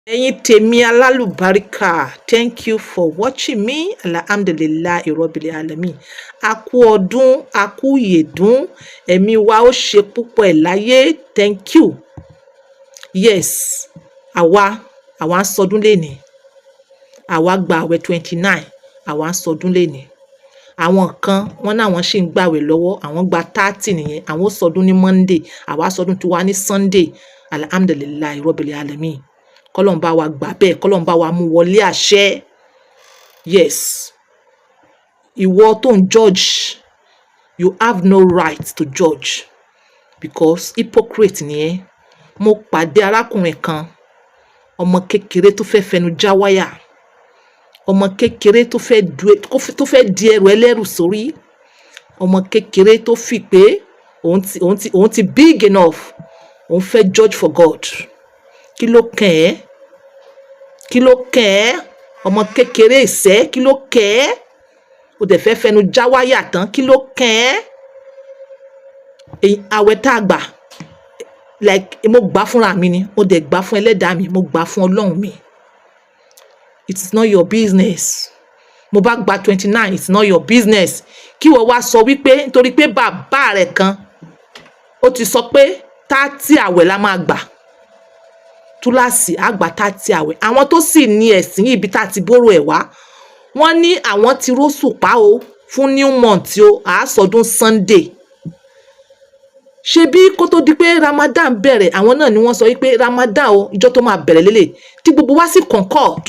Ẹ̀yin tèmi alálùbáríkà, thank you for watching me. Alhamdulillahi Rabbil Alamin. A kú ọdún, a kú ìyèdún, ẹ̀mí wa ó ṣe púpọ̀ ẹ̀ láyé. Thank you. Yes, àwa ń sọdún lénìí. Àwa gba àwẹ̀ 29, àwa ń sọdún lénìí. Àwọn kan wọ́n náà wọ́n ṣì ń gbàwẹ̀ lọ́wọ́, àwọn gba 30 nìyẹn, àwọn ó sọdún ní Monday, àwa sọdún tiwa ní Sunday. Alhamdulillahi Rabbil Alamin. Kọ́lọ́run bá wa gbà bẹ́ẹ̀, Kọ́lọ́run bá wa mú wọlé àṣẹ. Yes, ìwọ tó ń judge, you have no right to judge because hypocrite ni ẹ́. Mo pàdé arákùnrin kan, ọmọ kékeré tó fẹ́ fẹnu já wáyà, ọmọ kékeré tó fẹ́ di ẹrù ẹlẹ́rù sórí, ọmọ kékeré tó fi pé òun ti big enough, òun fẹ́ judge for God. Kí ló kàn ẹ́? Kí ló kàn ẹ́? Ọmọ kékeré ìṣẹ́, kí ló kàn ẹ́? O dẹ̀ fẹ́ fẹnu já wáyà tán, kí ló kàn ẹ́? Àwẹ̀ tá a gbà, like mo gbà fúnra mi ni, mo dẹ̀ gbà fún ẹlẹ́dàá mi, mo gbà fún Ọlọ́run mi. It is not your business. Mo bá gba 29, it's not your business. Kí wọ́n wá sọ wípé nítorí pé bàbá rẹ̀ kan ó ti sọ pé 30 àwẹ̀ la máa gbà. Túláàsì àgbà 30 àwẹ̀. Àwọn tó sì ní ẹ̀sìn ibi tá ti bóró ẹ̀ wá, wọ́n ní àwọn ti róṣùpá o fún new month o, àásọdún Sunday. Ṣebí kó tó di pé Ramadan bẹ̀rẹ̀, àwọn náà ni wọ́n sọ wípé Ramadan o ìjọ tó máa bẹ̀rẹ̀ lélẹ̀, tí gbogbo wa sì concord,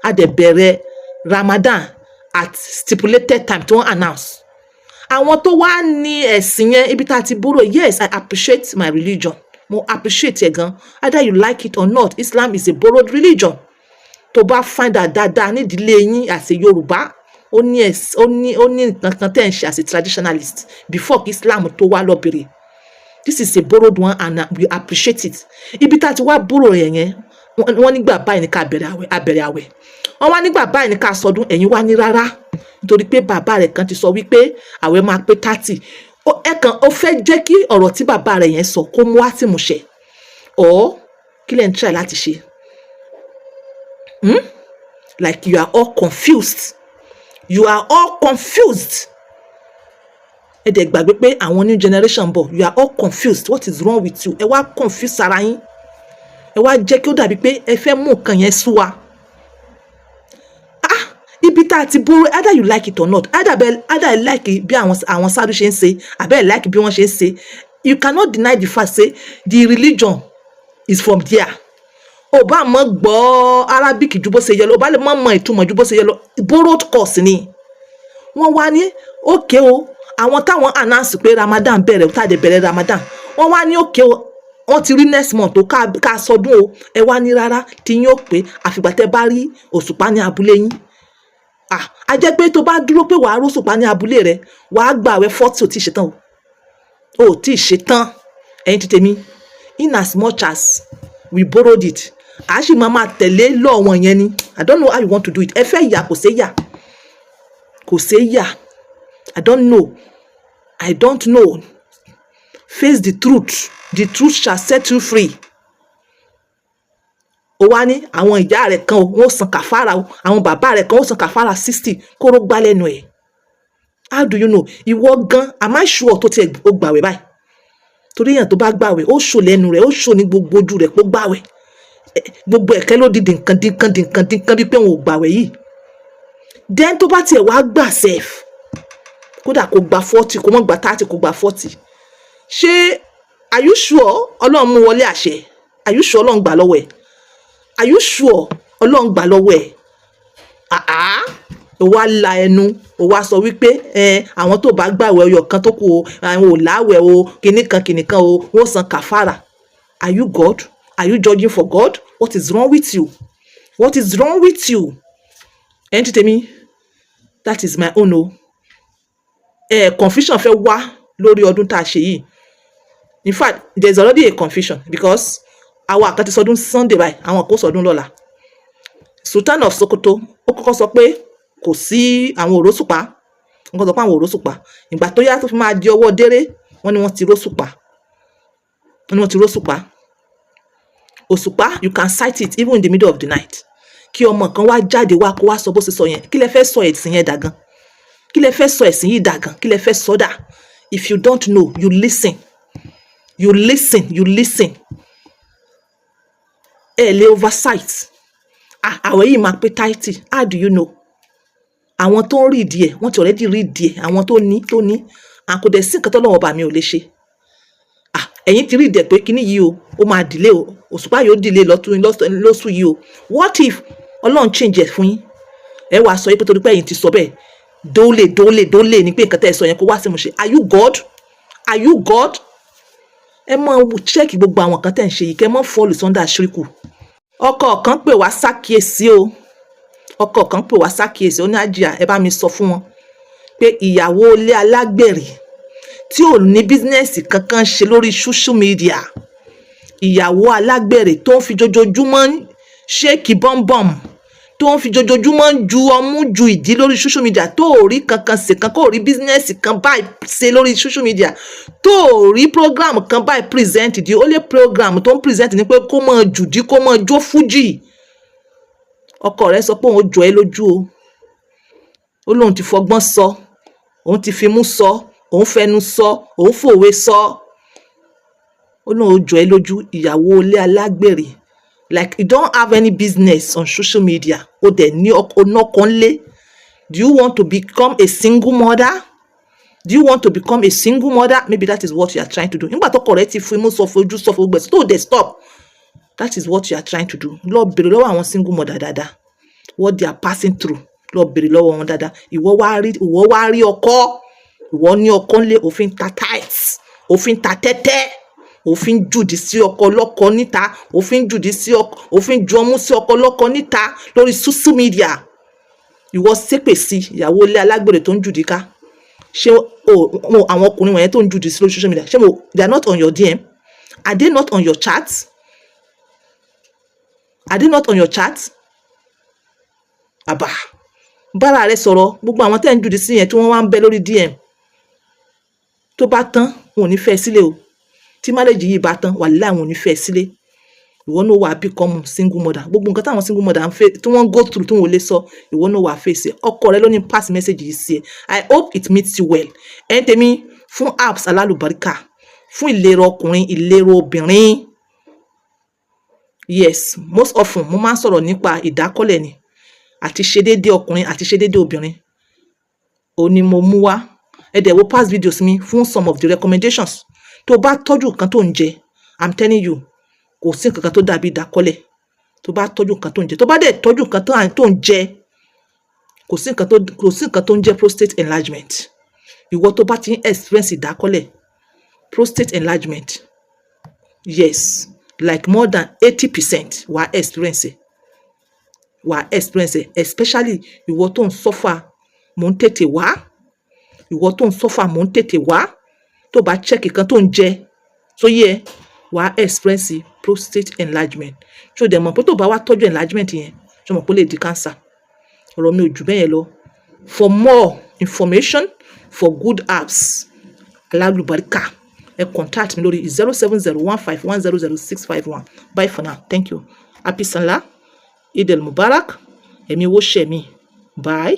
a dẹ̀ bẹ̀rẹ̀ Ramadan at stipulated time tí wọ́n announce. Àwọn tó wá ní ẹ̀sìn yẹn ibi tá ti bóró, yes, I appreciate my religion. Mo appreciate ẹ gan, either you like it or not. Islam is a borrowed religion. Tó bá find out dáadáa nídìílé yín as a Yorùbá, ó ní nǹkan kan tẹ́ ń ṣe as a traditionalist before kí Islam tó wá lọ bèrè. This is a borrowed one and we appreciate it. Ibi tá ti wá borrow yẹn, wọ́n nígbà báyìí ní ká bẹ̀rẹ̀ àwẹ̀. Wọ́n wá nígbà báyìí ní ká sọdún, ẹ̀yin wá ní rárá. Nítorí pé bàbá rẹ̀ kan ti sọ wípé àwẹ̀ máa pé 30. Ó fẹ́ jẹ́ kí ọ̀rọ̀ tí bàbá rẹ̀ yẹn sọ kó mú wá sí ìmúṣẹ. Kí lẹ̀ ń try láti ṣe? Like you are all confused. You are all confused. Ẹ dẹ̀ gbàgbé pé àwọn new generation bọ̀, you are all confused. What is wrong with you? Ẹ wá confuse ara yín. Ẹ wá jẹ́ kí ó dàbí pé ẹ fẹ́ mú nǹkan yẹn sú wa. Ibi tá ti bóró, either you like it or not, either I like bí àwọn Sadu ṣe ń ṣe, àbẹ́ I like bí wọ́n ṣe ń ṣe. You cannot deny the fact say the religion is from there. Ó bá mọ̀ gbọ́ Arabic ju bó ṣe yẹ lọ, ó bá lè mọ̀ ìtumọ̀ ju bó ṣe yẹ lọ, borrowed course ni. Wọ́n wá ní okay o, àwọn táwọn announce pé Ramadan bẹ̀rẹ̀, tá dé bẹ̀rẹ̀ Ramadan, wọ́n wá ní okay o, wọ́n ti rí next month tó ká sọdún o. Ẹ wá ní rárá, tí yín ó pé àfìgbà tẹ́ bá rí òṣùpá ní abúlé yín. A jẹ́ pé tó bá dúró pé wàá róṣùpá ní abúlé rẹ̀, wàá gba àwẹ̀ 40 ò tí ì ṣetán o. Ò tí ì ṣetán. Ẹ̀yin ti tèmi, in as much as we borrowed it, a sì máa tẹ̀lé lọ́ wọn yẹn ni. I don't know how you want to do it. Ẹ fẹ́ yà, kò ṣe yà. Kò ṣe yà. I don't know. Face the truth. The truth shall set you free. Ó wá ní àwọn ìyá rẹ̀ kan wọ́n san kàfàrà o, àwọn bàbá rẹ̀ kan wọ́n san kàfàrà 60 kóró gbá lẹ́nu ẹ̀. How do you know? Ìwọ gan, am I sure tó tiẹ̀ ó gbàwẹ̀ báyìí? Torí èèyàn tó bá gbàwẹ̀, ó ṣò lẹ́nu rẹ̀, ó ṣò ní gbogbo ojú rẹ̀ pé ó gbàwẹ̀. Gbogbo ẹ̀kẹ́ ló di dìnkan bí pé òun ò gbàwẹ̀ yìí. Then tó bá tiẹ̀ wá gbà sef, kódà kó gba 40, kó mọ́ gba 30, kó gba 40. Ṣé are you sure Ọlọ́run mú wọlé àṣẹ? Are you sure Ọlọ́run gbà lọ́wọ́ ẹ̀? Are you sure Ọlọ́run gbà lọ́wọ́ ẹ̀? Ó wá la ẹnu, ó wá sọ wípé àwọn tó bá gbàwẹ̀ ọyọ kan tó kù o, àwọn ò láwẹ̀ o, kìnìkan o, wọ́n san kàfàrà. Are you God? Are you judging for God? What is wrong with you? What is wrong with you? Ẹ̀yin ti tèmi, that is my own o. Confusion fẹ́ wá lórí ọdún tá a ṣe yìí. In fact, there is already a confusion because àwọn àkàtì sọdún Sunday báyìí, àwọn kò sọdún lọ́la. Sultan of Sokoto ó kọ́kọ́ sọ pé kò sí àwọn òróṣùpá. Wọ́n sọ pé àwọn òróṣùpá. Ìgbà tó yá tó fi máa di ọwọ́ déré, wọ́n ní wọ́n ti róṣùpá. Òṣùpá, you can cite it even in the middle of the night. Kí ọmọ kan wá jáde wá kó wá sọ bó ṣe sọ yẹn. Kí lẹ fẹ́ sọ ẹ̀sìn yẹn dà gan? Kí lẹ fẹ́ sọ ẹ̀sìn yìí dà gan? Kí lẹ fẹ́ sọ dà? If you don't know, you listen. You listen. You listen. Ẹ lè oversight. Àwẹ̀ yìí máa pé title. How do you know? Àwọn tó ń rí ìdí ẹ̀, wọ́n ti already rí ìdí ẹ̀. Àwọn tó ní. Àkùdẹ̀ sí nǹkan tọ́lọ́run ọba mi ò lè ṣe. Ẹ̀yin ti rí ìdí ẹ̀ pé kíní yìí o, ó máa delay o. Òṣùpá yóò delay lóṣù yìí o. What if Ọlọ́run change ẹ̀ fún yín? Ẹ wá sọ pé torí pé ẹ̀yin ti sọ bẹ́ẹ̀. Dólè ní pé nǹkan tẹ́ ẹ sọ yẹn kó wá sí ìmúṣẹ. Are you God? Are you God? Ẹ máa check gbogbo àwọn nǹkan tẹ́ ń ṣe yìí kẹ́ ẹ máa fall under àṣíríkù. Ọkọ kan pè wá sákìyèsí o. Ọkọ kan pè wá sákìyèsí ó ní Àjíà ẹ bá mi sọ fún wọn pé ìyàwó ilé alágbèrè tí ò ní bísínẹ́sì kankan ṣe lórí social media, ìyàwó alágbèrè tó ń fi jojoojúmọ́ ṣéèkì bọ́m̀bọ́m, tó ń fi jojoojúmọ́ ju ọmú ju ìdí lórí social media, tó ò rí kankan ṣe kan, kó rí bísínẹ́sì kan báyìí ṣe lórí social media, tó ò rí program kan báyìí present. Di ó lé program tó ń present ni pé kó máa jùdí kó máa jó fújì. Ọkọ rẹ̀ sọ pé òun jọ ẹ́ lójú o. Ó lóun ti fọgbọ́n sọ, òun ti fimú sọ, òun fẹnu sọ, òun fòwe sọ. Ó lóun jọ ẹ́ lójú ìyàwó ilé alágbèrè. Like you don't have any business on social media. O dẹ̀ ní ọkọ ńlé. Do you want to become a single mother? Do you want to become a single mother? Maybe that is what you are trying to do. Nígbà tó kọ̀rẹ́ ti fimú sọ fojú sọ fojú gbẹ̀sì tó dẹ̀ stop. That is what you are trying to do. Lọ bèrè lọ́wọ́ àwọn single mother dáadáa. What they are passing through. Lọ bèrè lọ́wọ́ wọn dáadáa. Ìwọ wá rí ọkọ. Ìwọ ní ọkọ ńlé, òfin ta tights, òfin ta tẹ́tẹ́, òfin jùdí sí ọkọ lọ́kọ níta, òfin jùdí sí ọkọ, òfin ju ọmú sí ọkọ lọ́kọ níta lórí social media. Ìwọ ṣépè sí ìyàwó ilé alágbèrè tó ń jùdí ká. Ṣé àwọn ọkùnrin wọ̀nyẹn tó ń jùdí sí lórí social media, ṣé they are not on your DM? Are they not on your chat? Are they not on your chat? Àbá bára rẹ sọ̀rọ̀, gbogbo àwọn tẹ́ ń jùdí sí yẹn tí wọ́n wá ń bẹ lórí DM. Tó bá tán, wọn ò ní fẹ́ sílé o. Tí marriage yìí bá tán, wàláhì wọn ò ní fẹ́ sílé. Ìwọ náà wà become single mother. Gbogbo nǹkan táwọn single mother ń fẹ́ tí wọ́n go through tí wọ́n lè sọ, ìwọ náà wà face ẹ̀. Ọkọ rẹ ló ní pass message yìí sí ẹ. I hope it meets you well. Ẹ̀yin tèmi fún apps alálùbáríkà, fún ìlera ọkùnrin, ìlera obìnrin. Yes, most often mo máa ń sọ̀rọ̀ nípa ìdákọ́lẹ̀ ni àti ṣe déédéé ọkùnrin àti ṣe déédéé obìnrin. Ó ní mo mú wá. Ẹ dẹ̀ wo past videos mi fún some of the recommendations. Tó bá tọ́jú nǹkan tó ń jẹ, I'm telling you, kò sí nǹkan tó dàbí ìdákọ́lẹ̀. Tó bá tọ́jú nǹkan tó ń jẹ, tó bá dẹ̀ tọ́jú nǹkan tó ń jẹ, kò sí nǹkan tó ń jẹ prostate enlargement. Ìwọ tó bá ti ń experience ìdákọ́lẹ̀, prostate enlargement, yes, like more than 80% wà experience. Especially ìwọ tó ń suffer mò ń tètè wá. Ìwọ tó ń suffer mò ń tètè wá. Tó bá check nǹkan tó ń jẹ, so yẹ wà experience prostate enlargement. So dẹ̀ mọ̀ pé tó bá wá tọ́jú enlargement yẹn, so mọ̀ pé ó lè di cancer. Ọ̀rọ̀ mi ò jù bẹ́ẹ̀ yẹn lọ. For more information, for good apps alálùbáríkà, ẹ contact mi lórí 07015100651. Bye for now. Thank you. Happy Salah. Eid al Mubarak. Ẹ̀mí wo ṣe mi. Bye.